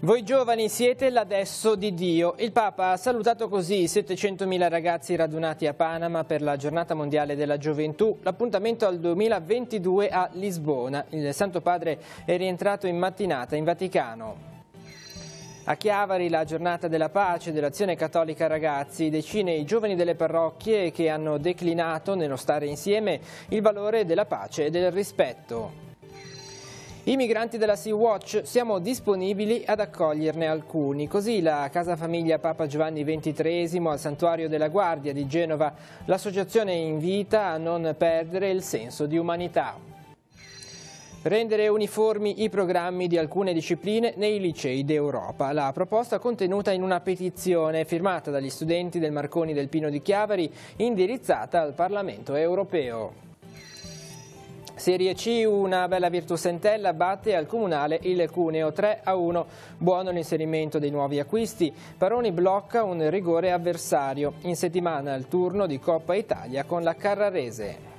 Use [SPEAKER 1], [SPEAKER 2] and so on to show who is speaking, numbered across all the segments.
[SPEAKER 1] Voi giovani siete l'adesso di Dio. Il Papa ha salutato così i 700.000 ragazzi radunati a Panama per la Giornata Mondiale della Gioventù. L'appuntamento al 2022 a Lisbona. Il Santo Padre è rientrato in mattinata in Vaticano. A Chiavari la Giornata della Pace dell'Azione Cattolica Ragazzi, decine i giovani delle parrocchie che hanno declinato nello stare insieme il valore della pace e del rispetto. I migranti della Sea-Watch, siamo disponibili ad accoglierne alcuni. Così la Casa Famiglia Papa Giovanni XXIII al Santuario della Guardia di Genova. L'associazione invita a non perdere il senso di umanità. Rendere uniformi i programmi di alcune discipline nei licei d'Europa. La proposta contenuta in una petizione firmata dagli studenti del Marconi del Pino di Chiavari, indirizzata al Parlamento europeo. Serie C, una bella Virtus Entella batte al Comunale il Cuneo 3-1. Buono l'inserimento dei nuovi acquisti. Paroni blocca un rigore avversario. In settimana il turno di Coppa Italia con la Carrarese.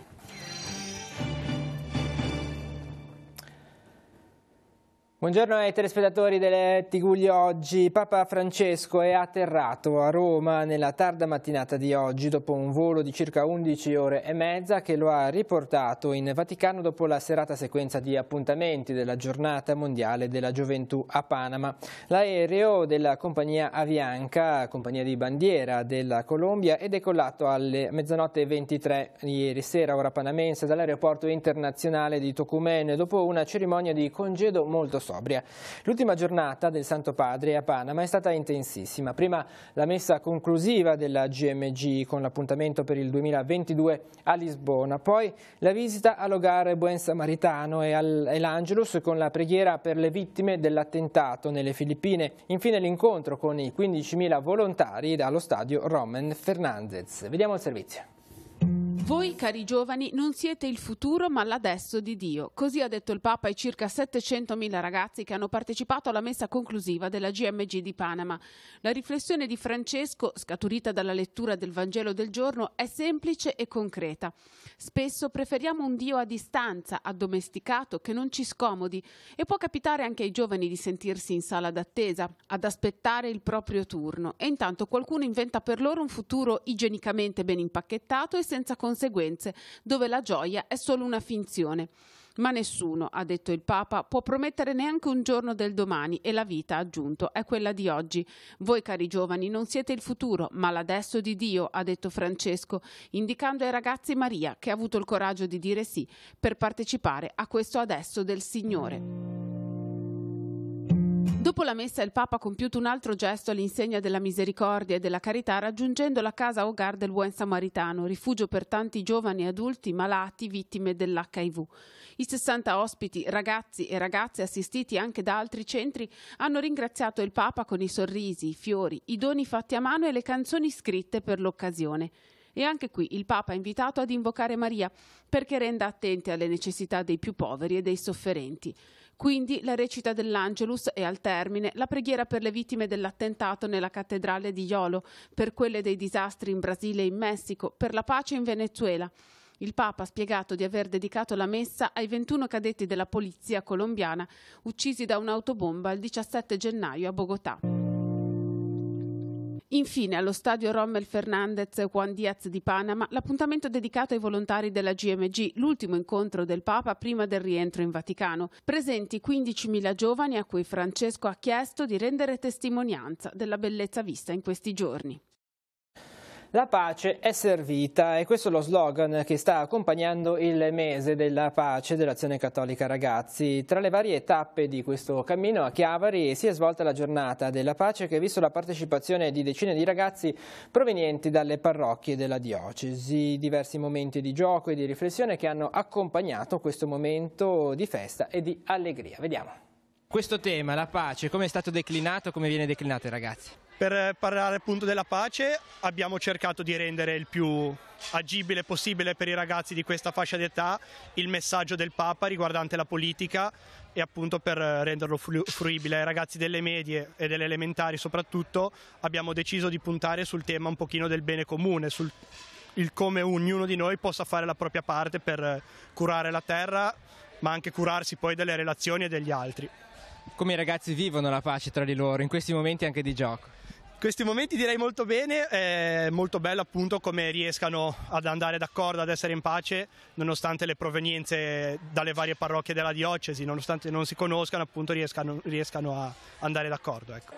[SPEAKER 1] Buongiorno ai telespettatori delle Tigugli oggi. Papa Francesco è atterrato a Roma nella tarda mattinata di oggi dopo un volo di circa 11 ore e mezza che lo ha riportato in Vaticano dopo la serata sequenza di appuntamenti della Giornata Mondiale della Gioventù a Panama. L'aereo della compagnia Avianca, compagnia di bandiera della Colombia, è decollato alle mezzanotte 23 ieri sera, ora panamense, dall'aeroporto internazionale di Tocumen dopo una cerimonia di congedo molto sobria. L'ultima giornata del Santo Padre a Panama è stata intensissima. Prima la messa conclusiva della GMG con l'appuntamento per il 2022 a Lisbona, poi la visita all'Hogar Buen Samaritano e all'Angelus con la preghiera per le vittime dell'attentato nelle Filippine. Infine l'incontro con i 15.000 volontari dallo stadio Rommel Fernández. Vediamo il servizio.
[SPEAKER 2] Voi, cari giovani, non siete il futuro ma l'adesso di Dio. Così ha detto il Papa ai circa 700.000 ragazzi che hanno partecipato alla messa conclusiva della GMG di Panama. La riflessione di Francesco, scaturita dalla lettura del Vangelo del giorno, è semplice e concreta. Spesso preferiamo un Dio a distanza, addomesticato, che non ci scomodi, e può capitare anche ai giovani di sentirsi in sala d'attesa, ad aspettare il proprio turno, e intanto qualcuno inventa per loro un futuro igienicamente ben impacchettato e senza conseguenze, dove la gioia è solo una finzione. Ma nessuno, ha detto il Papa, può promettere neanche un giorno del domani, e la vita, ha aggiunto, è quella di oggi. Voi, cari giovani, non siete il futuro, ma l'adesso di Dio, ha detto Francesco, indicando ai ragazzi Maria, che ha avuto il coraggio di dire sì per partecipare a questo adesso del Signore. Dopo la messa il Papa ha compiuto un altro gesto all'insegna della misericordia e della carità, raggiungendo la casa Hogar del Buen Samaritano, rifugio per tanti giovani e adulti malati vittime dell'HIV. I 60 ospiti, ragazzi e ragazze assistiti anche da altri centri, hanno ringraziato il Papa con i sorrisi, i fiori, i doni fatti a mano e le canzoni scritte per l'occasione. E anche qui il Papa ha invitato ad invocare Maria perché renda attenti alle necessità dei più poveri e dei sofferenti. Quindi la recita dell'Angelus e al termine la preghiera per le vittime dell'attentato nella cattedrale di Jolo, per quelle dei disastri in Brasile e in Messico, per la pace in Venezuela. Il Papa ha spiegato di aver dedicato la messa ai 21 cadetti della polizia colombiana uccisi da un'autobomba il 17 gennaio a Bogotà. Infine, allo stadio Rommel Fernández Juan Díaz di Panama, l'appuntamento dedicato ai volontari della GMG, l'ultimo incontro del Papa prima del rientro in Vaticano. Presenti 15.000 giovani a cui Francesco ha chiesto di rendere testimonianza della bellezza vista in questi giorni.
[SPEAKER 1] La pace è servita, e questo è lo slogan che sta accompagnando il mese della pace dell'Azione Cattolica Ragazzi. Tra le varie tappe di questo cammino a Chiavari si è svolta la giornata della pace che ha visto la partecipazione di decine di ragazzi provenienti dalle parrocchie della diocesi. Diversi momenti di gioco e di riflessione che hanno accompagnato questo momento di festa e di allegria. Vediamo. Questo tema, la pace, come è stato declinato, come viene declinato ai ragazzi?
[SPEAKER 3] Per parlare appunto della pace abbiamo cercato di rendere il più agibile possibile per i ragazzi di questa fascia d'età il messaggio del Papa riguardante la politica, e appunto per renderlo fruibile ai ragazzi delle medie e delle elementari soprattutto abbiamo deciso di puntare sul tema un pochino del bene comune, sul come ognuno di noi possa fare la propria parte per curare la terra, ma anche curarsi poi delle relazioni e degli altri.
[SPEAKER 1] Come i ragazzi vivono la pace tra di loro in questi momenti anche di gioco?
[SPEAKER 3] Questi momenti direi molto bene, è molto bello appunto come riescano ad andare d'accordo, ad essere in pace, nonostante le provenienze dalle varie parrocchie della diocesi, nonostante non si conoscano, appunto riescano a andare d'accordo. Ecco.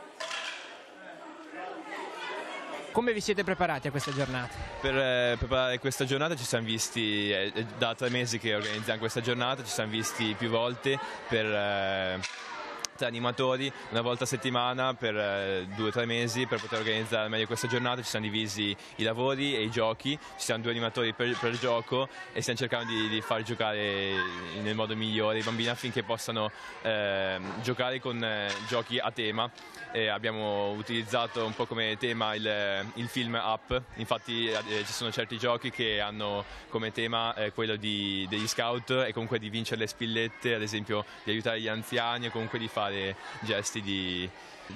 [SPEAKER 1] Come vi siete preparati a questa giornata?
[SPEAKER 4] Per preparare questa giornata ci siamo visti, è da 3 mesi che organizziamo questa giornata, ci siamo visti più volte per... animatori una volta a settimana per 2 o 3 mesi per poter organizzare meglio questa giornata. Ci siamo divisi i lavori e i giochi, ci siamo 2 animatori per il gioco e stiamo cercando di far giocare nel modo migliore i bambini affinché possano giocare con giochi a tema. Abbiamo utilizzato un po' come tema il film Up, infatti ci sono certi giochi che hanno come tema quello degli scout e comunque di vincere le spillette, ad esempio di aiutare gli anziani e comunque di fare gesti di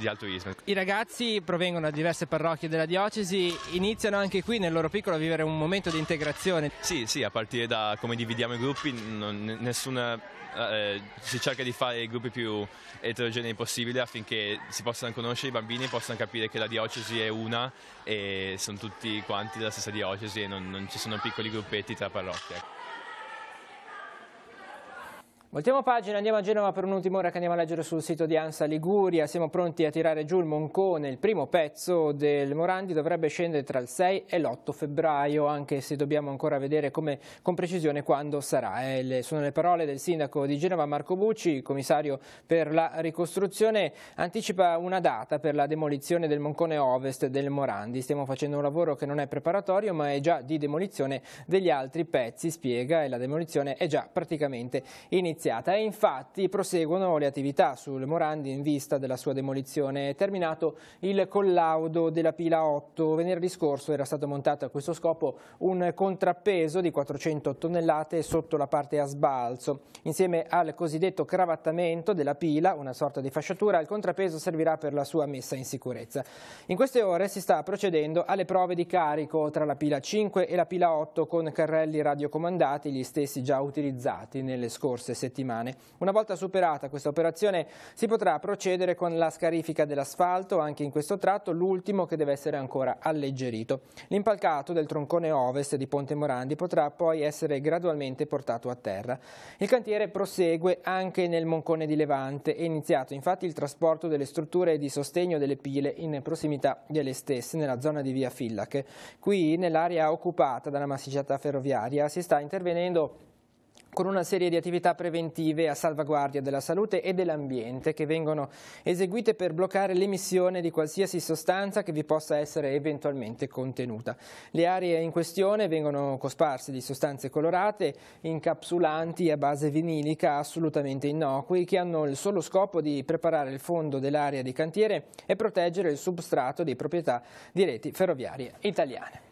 [SPEAKER 4] altruismo.
[SPEAKER 1] I ragazzi provengono da diverse parrocchie della diocesi, iniziano anche qui nel loro piccolo a vivere un momento di integrazione.
[SPEAKER 4] Sì, a partire da come dividiamo i gruppi, si cerca di fare i gruppi più eterogenei possibile affinché si possano conoscere, i bambini possano capire che la diocesi è una e sono tutti quanti della stessa diocesi e non ci sono piccoli gruppetti tra parrocchie.
[SPEAKER 1] Voltiamo pagina, andiamo a Genova per un'ultima ora che andiamo a leggere sul sito di ANSA Liguria. Siamo pronti a tirare giù il Moncone. Il primo pezzo del Morandi dovrebbe scendere tra il 6 e l'8 febbraio, anche se dobbiamo ancora vedere con precisione quando sarà. Sono le parole del sindaco di Genova, Marco Bucci, commissario per la ricostruzione. Anticipa una data per la demolizione del Moncone Ovest del Morandi. Stiamo facendo un lavoro che non è preparatorio, ma è già di demolizione degli altri pezzi, spiega, e la demolizione è già praticamente iniziata. E infatti proseguono le attività sul Morandi in vista della sua demolizione. È terminato il collaudo della pila 8. Venerdì scorso era stato montato a questo scopo un contrappeso di 400 tonnellate sotto la parte a sbalzo. Insieme al cosiddetto cravattamento della pila, una sorta di fasciatura, il contrappeso servirà per la sua messa in sicurezza. In queste ore si sta procedendo alle prove di carico tra la pila 5 e la pila 8 con carrelli radiocomandati, gli stessi già utilizzati nelle scorse settimane. Una volta superata questa operazione si potrà procedere con la scarifica dell'asfalto, anche in questo tratto, l'ultimo che deve essere ancora alleggerito. L'impalcato del troncone ovest di Ponte Morandi potrà poi essere gradualmente portato a terra. Il cantiere prosegue anche nel Moncone di Levante. È iniziato infatti il trasporto delle strutture di sostegno delle pile in prossimità delle stesse, nella zona di via Fillac. Qui, nell'area occupata dalla massicciata ferroviaria, si sta intervenendo con una serie di attività preventive a salvaguardia della salute e dell'ambiente che vengono eseguite per bloccare l'emissione di qualsiasi sostanza che vi possa essere eventualmente contenuta. Le aree in questione vengono cosparse di sostanze colorate, incapsulanti a base vinilica assolutamente innocui, che hanno il solo scopo di preparare il fondo dell'area di cantiere e proteggere il substrato di proprietà di reti ferroviarie italiane.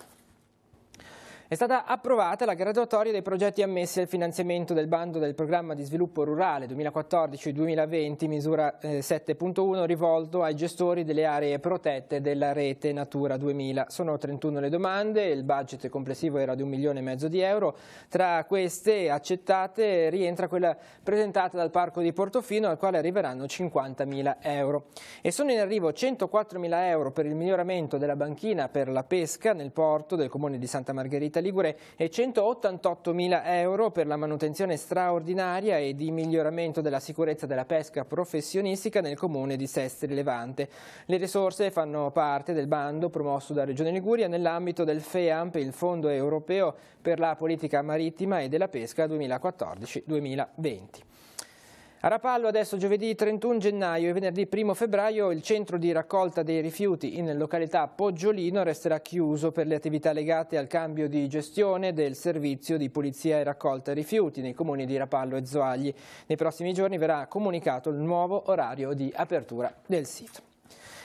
[SPEAKER 1] È stata approvata la graduatoria dei progetti ammessi al finanziamento del bando del programma di sviluppo rurale 2014-2020, misura 7.1, rivolto ai gestori delle aree protette della rete Natura 2000. Sono 31 le domande, il budget complessivo era di 1,5 milioni di euro. Tra queste accettate rientra quella presentata dal Parco di Portofino, al quale arriveranno 50.000 euro. E sono in arrivo 104.000 euro per il miglioramento della banchina per la pesca nel porto del comune di Santa Margherita Ligure e 188.000 euro per la manutenzione straordinaria e di miglioramento della sicurezza della pesca professionistica nel comune di Sestri Levante. Le risorse fanno parte del bando promosso da Regione Liguria nell'ambito del FEAMP, il Fondo Europeo per la Politica Marittima e della Pesca 2014-2020. A Rapallo adesso giovedì 31 gennaio e venerdì 1 febbraio il centro di raccolta dei rifiuti in località Poggiolino resterà chiuso per le attività legate al cambio di gestione del servizio di pulizia e raccolta rifiuti nei comuni di Rapallo e Zoagli. Nei prossimi giorni verrà comunicato il nuovo orario di apertura del sito.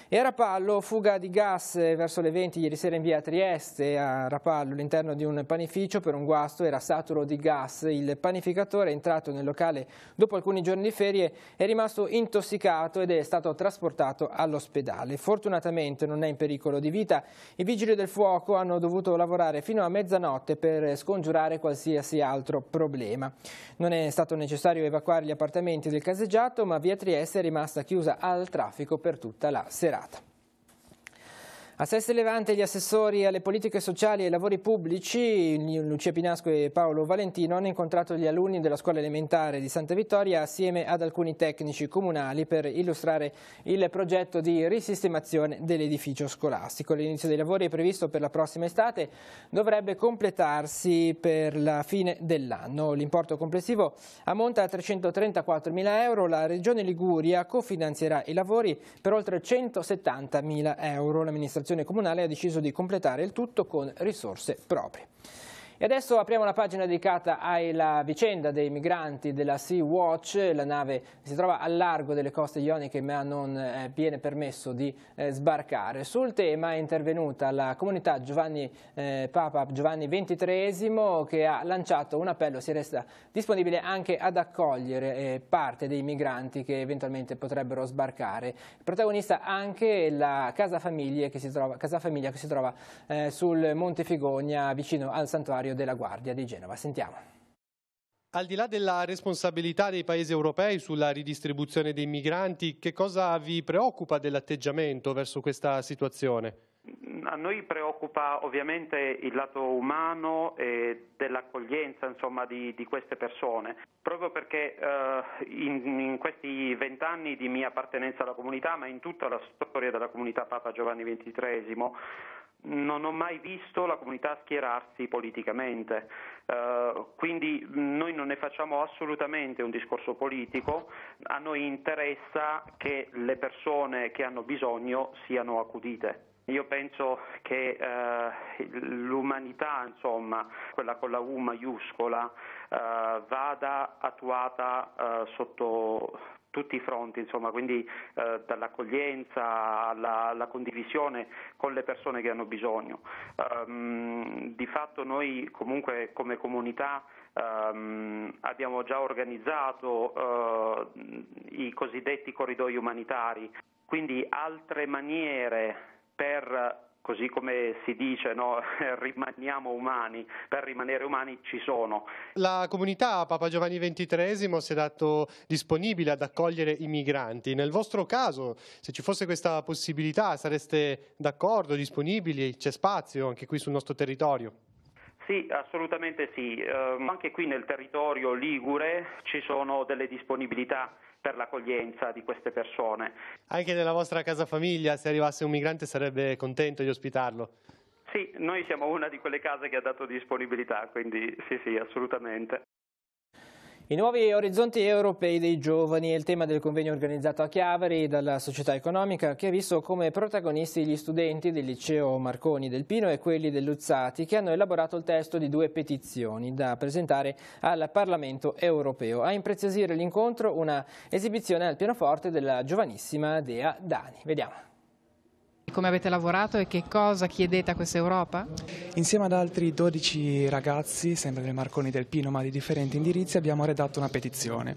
[SPEAKER 1] E a Rapallo, fuga di gas verso le 20 ieri sera in via Trieste. A Rapallo, all'interno di un panificio, per un guasto era saturo di gas. Il panificatore è entrato nel locale dopo alcuni giorni di ferie, è rimasto intossicato ed è stato trasportato all'ospedale. Fortunatamente non è in pericolo di vita. I vigili del fuoco hanno dovuto lavorare fino a mezzanotte per scongiurare qualsiasi altro problema. Non è stato necessario evacuare gli appartamenti del caseggiato, ma via Trieste è rimasta chiusa al traffico per tutta la serata. A Seste Levante gli assessori alle politiche sociali e ai lavori pubblici, Lucia Pinasco e Paolo Valentino, hanno incontrato gli alunni della scuola elementare di Santa Vittoria assieme ad alcuni tecnici comunali per illustrare il progetto di risistemazione dell'edificio scolastico. L'inizio dei lavori è previsto per la prossima estate, dovrebbe completarsi per la fine dell'anno. L'importo complessivo ammonta a 334.000 euro. La Regione Liguria cofinanzierà i lavori per oltre 170.000 euro. L'amministrazione comunale ha deciso di completare il tutto con risorse proprie. E adesso apriamo la pagina dedicata alla vicenda dei migranti della Sea-Watch. La nave si trova al largo delle coste ioniche ma non viene permesso di sbarcare. Sul tema è intervenuta la comunità Papa Giovanni XXIII, che ha lanciato un appello, si resta disponibile anche ad accogliere parte dei migranti che eventualmente potrebbero sbarcare. Protagonista anche la Casa Famiglia che si trova sul Monte Figogna vicino al santuario della Guardia di Genova. Sentiamo.
[SPEAKER 5] Al di là della responsabilità dei paesi europei sulla ridistribuzione dei migranti, che cosa vi preoccupa dell'atteggiamento verso questa situazione?
[SPEAKER 6] A noi preoccupa ovviamente il lato umano e dell'accoglienza, insomma, di queste persone, proprio perché in questi 20 anni di mia appartenenza alla comunità, ma in tutta la storia della comunità Papa Giovanni XXIII, non ho mai visto la comunità schierarsi politicamente, quindi noi non ne facciamo assolutamente un discorso politico. A noi interessa che le persone che hanno bisogno siano accudite. Io penso che l'umanità, insomma, quella con la U maiuscola, vada attuata sotto tutti i fronti, insomma, quindi dall'accoglienza alla condivisione con le persone che hanno bisogno. Di fatto noi comunque come comunità abbiamo già organizzato i cosiddetti corridoi umanitari, quindi altre maniere per, così come si dice, no, rimaniamo umani, per rimanere umani ci sono.
[SPEAKER 5] La comunità Papa Giovanni XXIII si è dato disponibile ad accogliere i migranti. Nel vostro caso, se ci fosse questa possibilità, sareste d'accordo, disponibili? C'è spazio anche qui sul nostro territorio?
[SPEAKER 6] Sì, assolutamente sì. Anche qui nel territorio ligure ci sono delle disponibilità per l'accoglienza di queste persone. Anche
[SPEAKER 5] nella vostra casa famiglia, se arrivasse un migrante, sarebbe contento di ospitarlo?
[SPEAKER 6] Sì, noi siamo una di quelle case che ha dato disponibilità, quindi sì, assolutamente.
[SPEAKER 1] I nuovi orizzonti europei dei giovani è il tema del convegno organizzato a Chiavari dalla Società Economica, che ha visto come protagonisti gli studenti del liceo Marconi del Pino e quelli del Luzzati, che hanno elaborato il testo di 2 petizioni da presentare al Parlamento europeo. A impreziosire l'incontro una esibizione al pianoforte della giovanissima Dea Dani. Vediamo.
[SPEAKER 7] Come avete lavorato e che cosa chiedete a questa Europa?
[SPEAKER 8] Insieme ad altri 12 ragazzi, sempre del Marconi del Pino ma di differenti indirizzi, abbiamo redatto una petizione.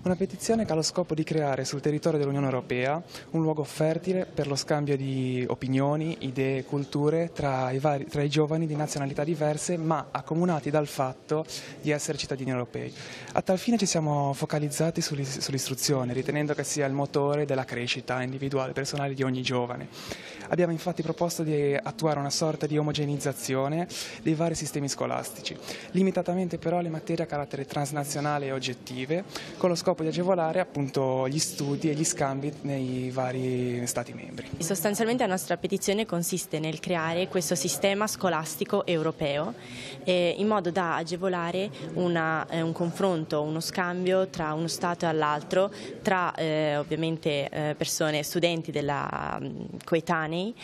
[SPEAKER 8] Una petizione che ha lo scopo di creare sul territorio dell'Unione Europea un luogo fertile per lo scambio di opinioni, idee, culture tra i giovani di nazionalità diverse ma accomunati dal fatto di essere cittadini europei. A tal fine ci siamo focalizzati sull'istruzione, ritenendo che sia il motore della crescita individuale e personale di ogni giovane. Abbiamo infatti proposto di attuare una sorta di omogenizzazione dei vari sistemi scolastici, limitatamente però alle materie a carattere transnazionale e oggettive, con lo scopo di agevolare appunto gli studi e gli scambi nei vari Stati membri.
[SPEAKER 9] Sostanzialmente la nostra petizione consiste nel creare questo sistema scolastico europeo in modo da agevolare un confronto, uno scambio tra uno Stato e l'altro, tra ovviamente persone, studenti della coetanea contemporanei,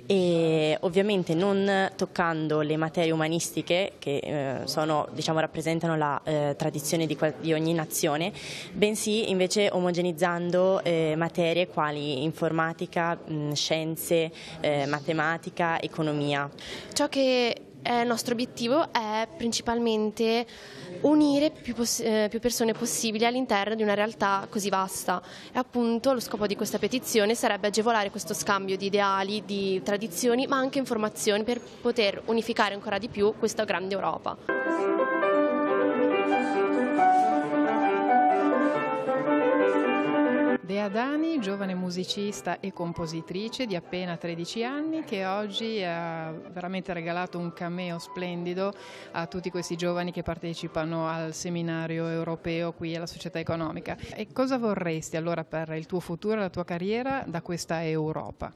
[SPEAKER 9] e ovviamente non toccando le materie umanistiche che rappresentano la tradizione di ogni nazione, bensì invece omogenizzando materie quali informatica, scienze, matematica, economia.
[SPEAKER 10] Ciò che è il nostro obiettivo è principalmente unire più persone possibili all'interno di una realtà così vasta, e appunto lo scopo di questa petizione sarebbe agevolare questo scambio di ideali, di tradizioni, ma anche informazioni per poter unificare ancora di più questa grande Europa.
[SPEAKER 7] Dea Dani, giovane musicista e compositrice di appena 13 anni, che oggi ha veramente regalato un cameo splendido a tutti questi giovani che partecipano al seminario europeo qui alla Società Economica. E cosa vorresti allora per il tuo futuro e la tua carriera da questa Europa?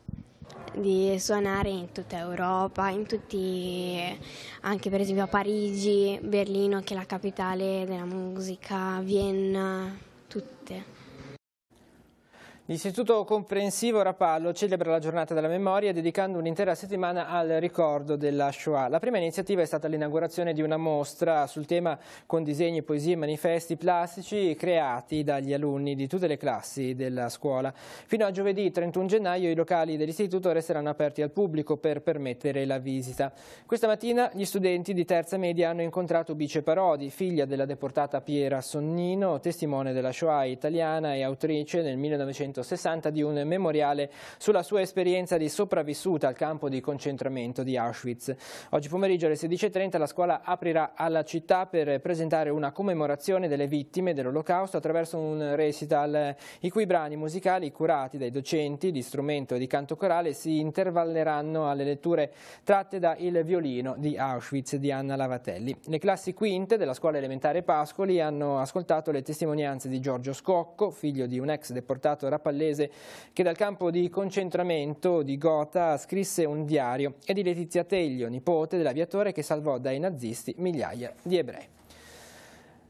[SPEAKER 11] Di suonare in tutta Europa, anche per esempio a Parigi, Berlino, che è la capitale della musica, Vienna, tutte.
[SPEAKER 1] L'Istituto Comprensivo Rapallo celebra la giornata della memoria dedicando un'intera settimana al ricordo della Shoah. La prima iniziativa è stata l'inaugurazione di una mostra sul tema con disegni, poesie e manifesti plastici creati dagli alunni di tutte le classi della scuola. Fino a giovedì 31 gennaio i locali dell'istituto resteranno aperti al pubblico per permettere la visita. Questa mattina gli studenti di terza media hanno incontrato Bice Parodi, figlia della deportata Piera Sonnino, testimone della Shoah italiana e autrice nel 1960 di un memoriale sulla sua esperienza di sopravvissuta al campo di concentramento di Auschwitz. Oggi pomeriggio alle 16:30 la scuola aprirà alla città per presentare una commemorazione delle vittime dell'Olocausto attraverso un recital i cui brani musicali curati dai docenti di strumento e di canto corale si intervalleranno alle letture tratte da Il violino di Auschwitz di Anna Lavatelli. Le classi quinte della scuola elementare Pascoli hanno ascoltato le testimonianze di Giorgio Scocco, figlio di un ex deportato rapallese che dal campo di concentramento di Gotha scrisse un diario, e di Letizia Teglio, nipote dell'aviatore che salvò dai nazisti migliaia di ebrei.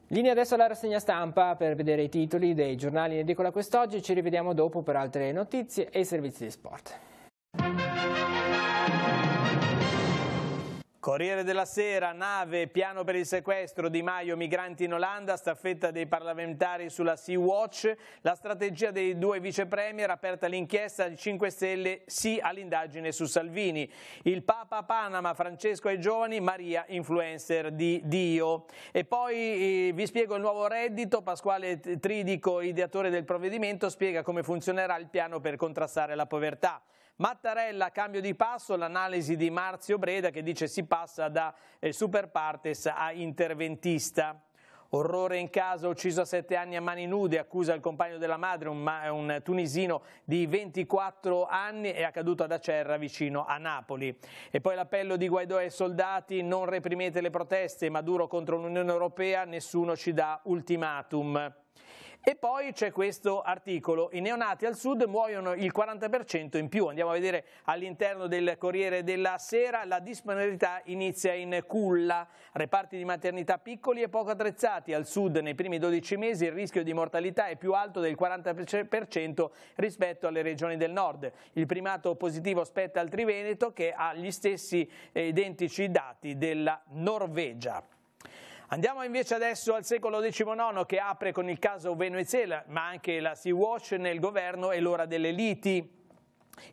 [SPEAKER 1] Linea adesso alla rassegna stampa per vedere i titoli dei giornali in edicola quest'oggi. Ci rivediamo dopo per altre notizie e i servizi di sport.
[SPEAKER 12] Corriere della Sera, nave, piano per il sequestro, Di Maio, migranti in Olanda, staffetta dei parlamentari sulla Sea-Watch, la strategia dei due vicepremier, aperta l'inchiesta di 5 Stelle, sì all'indagine su Salvini. Il Papa a Panama, Francesco ai giovani, Maria influencer di Dio. E poi vi spiego il nuovo reddito, Pasquale Tridico, ideatore del provvedimento, spiega come funzionerà il piano per contrastare la povertà. Mattarella, cambio di passo, l'analisi di Marzio Breda che dice si passa da super partes a interventista. Orrore in casa, ucciso a 7 anni a mani nude, accusa il compagno della madre, un tunisino di 24 anni, è accaduto ad Acerra vicino a Napoli. E poi l'appello di Guaidó ai soldati, non reprimete le proteste, Maduro contro l'Unione Europea, nessuno ci dà ultimatum. E poi c'è questo articolo, i neonati al sud muoiono il 40% in più. Andiamo a vedere all'interno del Corriere della Sera, la disponibilità inizia in culla, reparti di maternità piccoli e poco attrezzati. Al sud nei primi 12 mesi il rischio di mortalità è più alto del 40% rispetto alle regioni del nord. Il primato positivo spetta al Triveneto che ha gli stessi identici dati della Norvegia. Andiamo invece adesso al secolo XIX che apre con il caso Venezuela, ma anche la Sea-Watch nel governo e l'ora delle liti.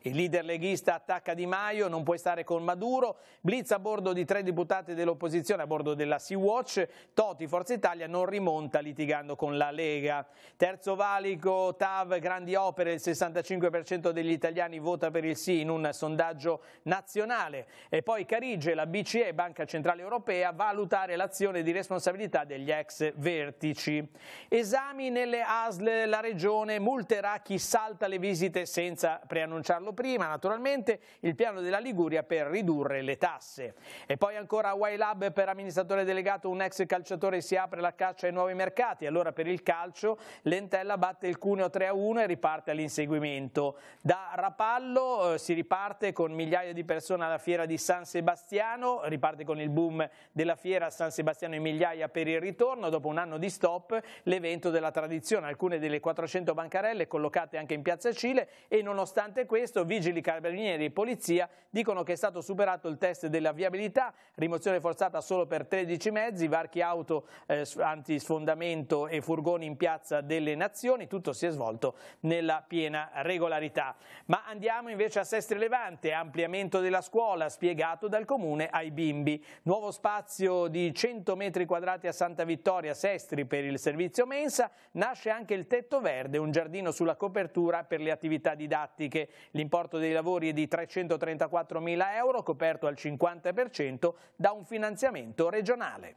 [SPEAKER 12] Il leader leghista attacca Di Maio, non puoi stare con Maduro, blitz a bordo di 3 deputati dell'opposizione a bordo della Sea-Watch, Toti Forza Italia non rimonta litigando con la Lega. Terzo valico, TAV, grandi opere, il 65% degli italiani vota per il sì in un sondaggio nazionale. E poi Carige, la BCE, Banca Centrale Europea, valutare l'azione di responsabilità degli ex vertici. Esami nelle ASL, la regione multerà chi salta le visite senza preannunciare prima, naturalmente il piano della Liguria per ridurre le tasse. E poi ancora YLab, per amministratore delegato un ex calciatore si apre la caccia ai nuovi mercati. Allora per il calcio l'Entella batte il Cuneo 3-1 e riparte all'inseguimento. Da Rapallo si riparte con migliaia di persone alla fiera di San Sebastiano, riparte con il boom della fiera a San Sebastiano in migliaia per il ritorno. Dopo un anno di stop l'evento della tradizione, alcune delle 400 bancarelle collocate anche in Piazza Cile, e nonostante questo questo vigili, carabinieri e polizia dicono che è stato superato il test della viabilità, rimozione forzata solo per 13 mezzi, varchi auto antisfondamento e furgoni in piazza delle Nazioni, tutto si è svolto nella piena regolarità. Ma andiamo invece a Sestri Levante, ampliamento della scuola spiegato dal comune ai bimbi. Nuovo spazio di 100 metri quadrati a Santa Vittoria Sestri per il servizio mensa, nasce anche il tetto verde, un giardino sulla copertura per le attività didattiche. L'importo dei lavori è di 334.000 euro, coperto al 50% da un finanziamento regionale.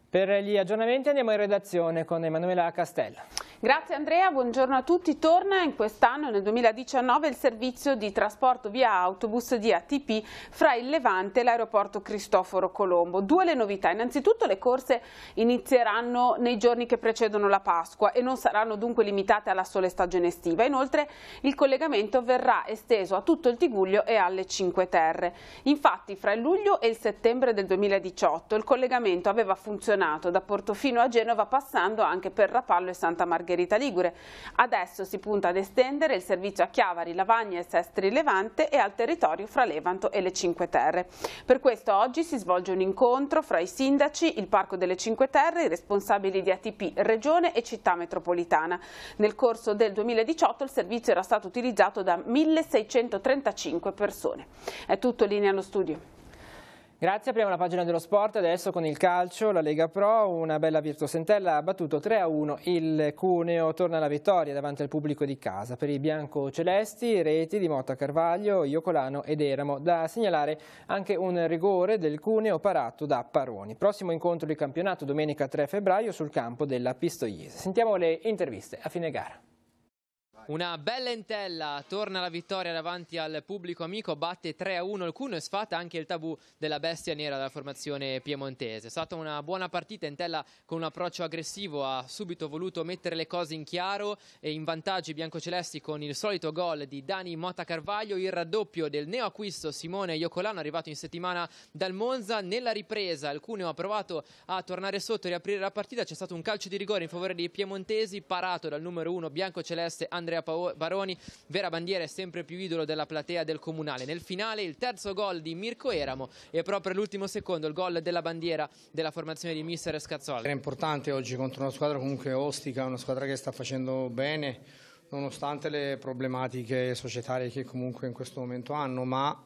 [SPEAKER 1] Per gli aggiornamenti andiamo in redazione con Emanuela Castella.
[SPEAKER 2] Grazie Andrea, buongiorno a tutti. Torna in quest'anno, nel 2019, il servizio di trasporto via autobus di ATP fra il Levante e l'aeroporto Cristoforo Colombo. Due le novità. Innanzitutto le corse inizieranno nei giorni che precedono la Pasqua e non saranno dunque limitate alla sola stagione estiva. Inoltre il collegamento verrà esteso a tutto il Tigullio e alle Cinque Terre. Infatti fra il luglio e il settembre del 2018 il collegamento aveva funzionato da Portofino a Genova, passando anche per Rapallo e Santa Margherita Ligure. Adesso si punta ad estendere il servizio a Chiavari, Lavagna e Sestri Levante e al territorio fra Levanto e le Cinque Terre. Per questo oggi si svolge un incontro fra i sindaci, il Parco delle Cinque Terre, i responsabili di ATP Regione e Città Metropolitana. Nel corso del 2018 il servizio era stato utilizzato da 1.635 persone. È tutto, linea allo studio.
[SPEAKER 1] Grazie, apriamo la pagina dello sport, adesso con il calcio, la Lega Pro, una bella Virtus Entella ha battuto 3-1 il Cuneo, torna alla vittoria davanti al pubblico di casa. Per i biancocelesti, reti di Motta Carvaglio, Iocolano ed Eramo, da segnalare anche un rigore del Cuneo parato da Paroni. Prossimo incontro di campionato domenica 3 febbraio sul campo della Pistoiese. Sentiamo le interviste a fine gara.
[SPEAKER 13] Una bella Entella torna alla vittoria davanti al pubblico amico, batte 3-1 il Cuneo e sfata anche il tabù della bestia nera della formazione piemontese. È stata una buona partita, Entella con un approccio aggressivo ha subito voluto mettere le cose in chiaro e in vantaggio i biancocelesti con il solito gol di Dani Motta Carvaglio, il raddoppio del neoacquisto Simone Iocolano arrivato in settimana dal Monza. Nella ripresa il Cuneo ha provato a tornare sotto e riaprire la partita, c'è stato un calcio di rigore in favore dei piemontesi parato dal numero 1 biancoceleste Andrea Baroni, vera bandiera e sempre più idolo della platea del Comunale. Nel finale il terzo gol di Mirko Eramo e proprio all'ultimo secondo il gol della bandiera della formazione di mister Scazzola.
[SPEAKER 14] Era importante oggi contro una squadra comunque ostica, una squadra che sta facendo bene nonostante le problematiche societarie che comunque in questo momento hanno, ma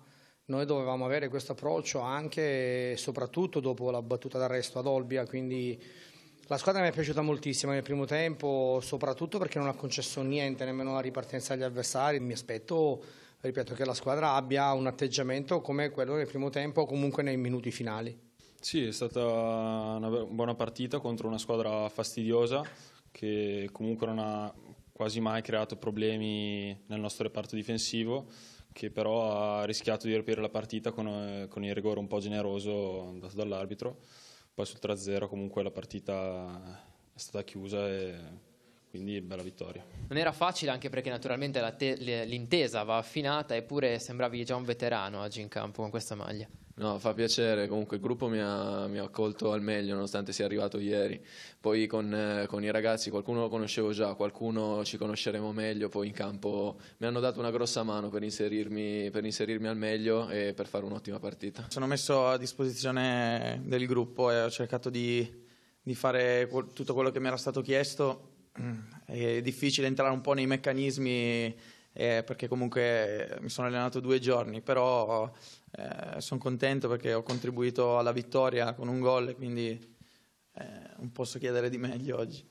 [SPEAKER 14] noi dovevamo avere questo approccio anche e soprattutto dopo la battuta d'arresto ad Olbia, quindi la squadra mi è piaciuta moltissimo nel primo tempo, soprattutto perché non ha concesso niente, nemmeno la ripartenza agli avversari. Mi aspetto, ripeto, che la squadra abbia un atteggiamento come quello del primo tempo o comunque nei minuti finali.
[SPEAKER 15] Sì, è stata una buona partita contro una squadra fastidiosa che comunque non ha quasi mai creato problemi nel nostro reparto difensivo, che però ha rischiato di riaprire la partita con il rigore un po' generoso dato dall'arbitro. Poi sul 3-0 comunque la partita è stata chiusa e quindi bella vittoria.
[SPEAKER 13] Non era facile anche perché naturalmente l'intesa va affinata, eppure sembravi già un veterano oggi in campo con questa maglia.
[SPEAKER 16] No, fa piacere, comunque il gruppo mi ha accolto al meglio nonostante sia arrivato ieri. Poi con i ragazzi qualcuno lo conoscevo già, qualcuno ci conosceremo meglio, poi in campo mi hanno dato una grossa mano per inserirmi al meglio e per fare un'ottima partita.
[SPEAKER 17] Sono messo a disposizione del gruppo e ho cercato di fare tutto quello che mi era stato chiesto. È difficile entrare un po' nei meccanismi perché comunque mi sono allenato 2 giorni, però sono contento perché ho contribuito alla vittoria con un gol e quindi non posso chiedere di meglio oggi.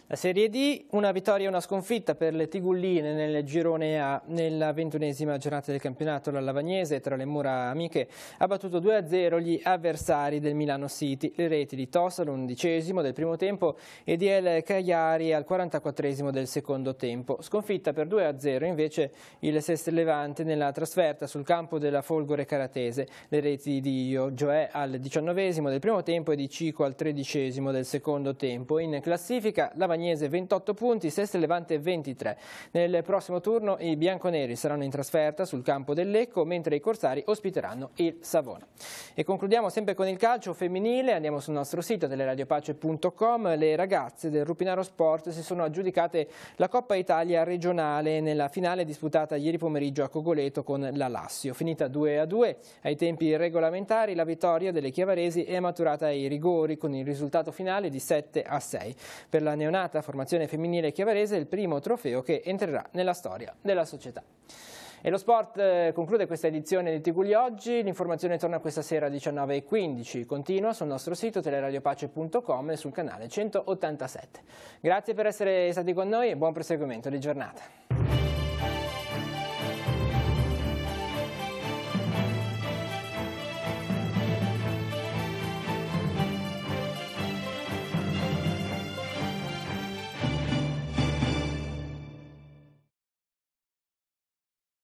[SPEAKER 1] La Serie D, una vittoria e una sconfitta per le Tigulline nel girone A. Nella 21esima giornata del campionato la Lavagnese, tra le mura amiche, ha battuto 2-0 gli avversari del Milano City. Le reti di Tossa all'11° del primo tempo e di El Cagliari al 44° del secondo tempo. Sconfitta per 2-0 invece il Sestri Levante nella trasferta sul campo della Folgore Caratese. Le reti di Gioè al 19° del primo tempo e di Cico al 13° del secondo tempo. In classifica la Romagnese 28 punti, Sestri Levante 23. Nel prossimo turno i bianconeri saranno in trasferta sul campo del Lecco, mentre i corsari ospiteranno il Savona. E concludiamo sempre con il calcio femminile, andiamo sul nostro sito teleradiopace.com. Le ragazze del Rupinaro Sport si sono aggiudicate la Coppa Italia regionale nella finale disputata ieri pomeriggio a Cogoleto con la Lassio. Finita 2-2 ai tempi regolamentari, la vittoria delle chiavaresi è maturata ai rigori con il risultato finale di 7-6. Per la neonata formazione femminile chiavarese è il primo trofeo che entrerà nella storia della società. E lo sport conclude questa edizione di TG oggi. L'informazione torna questa sera alle 19:15. Continua sul nostro sito teleradiopace.com e sul canale 187. Grazie per essere stati con noi e buon proseguimento di giornata.